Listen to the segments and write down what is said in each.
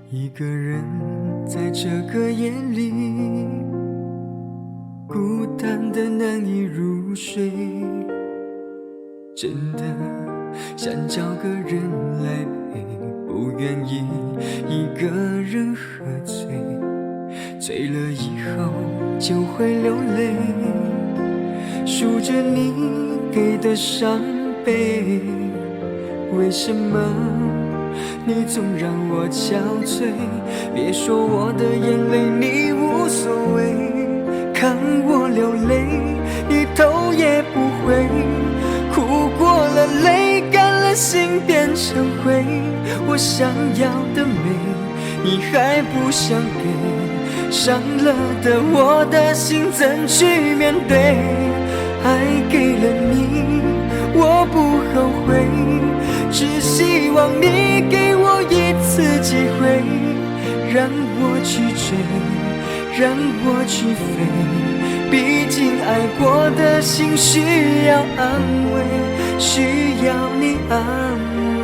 一个人在这个夜里，孤单的难以入睡，真的想找个人来陪，不愿意一个人喝醉，醉了以后就会流泪，数着你给的伤悲，为什么你总让我憔悴？别说我的眼泪你无所谓，看我流泪你头也不回，哭过了泪干了心变成灰，我想要的美你还不想给，伤了的我的心怎去面对？爱给了你我不后悔，只希望你给我一次机会，让我去追，让我去飞，毕竟爱过的心需要安慰，需要你安慰。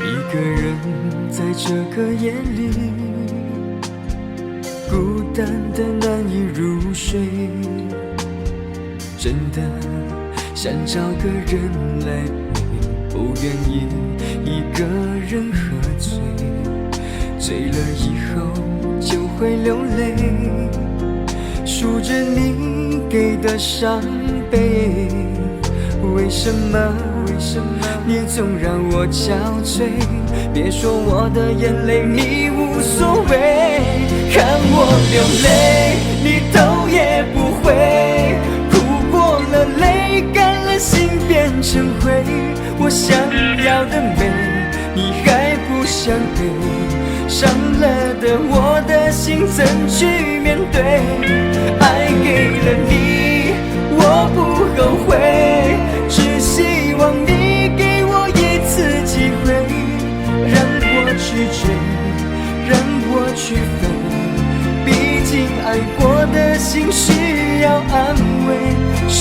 一个人在这个夜里，孤单的难以入睡，真的想找个人来陪，不愿意一个人喝醉，醉了以后就会流泪，数着你给的伤悲，为什么你总让我憔悴？别说我的眼泪你无所谓，看我流泪你头也不回，哭过了泪干了心变成灰，我想要的美你还不想给，伤了的我的心怎去面对？爱给了你我不后悔，只希望你给我一次机会，让我去追，让我去飞，毕竟爱过的心需要安慰，需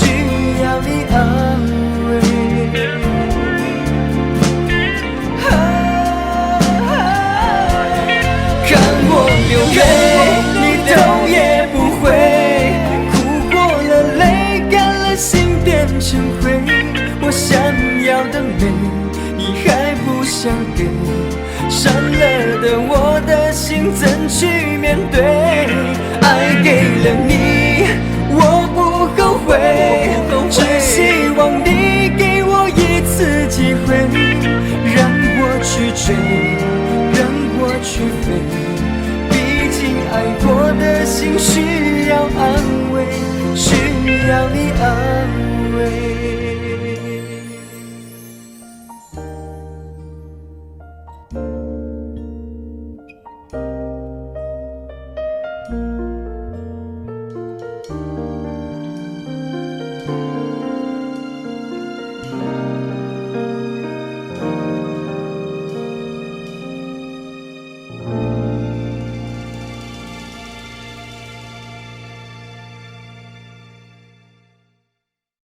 要你安慰。看我流泪你头也不回，哭过了泪干了心变成灰，我想要的美你还不想给，伤了的我的心怎去面对？爱给了你我不后悔，只希望你给我一次机会，让我去追，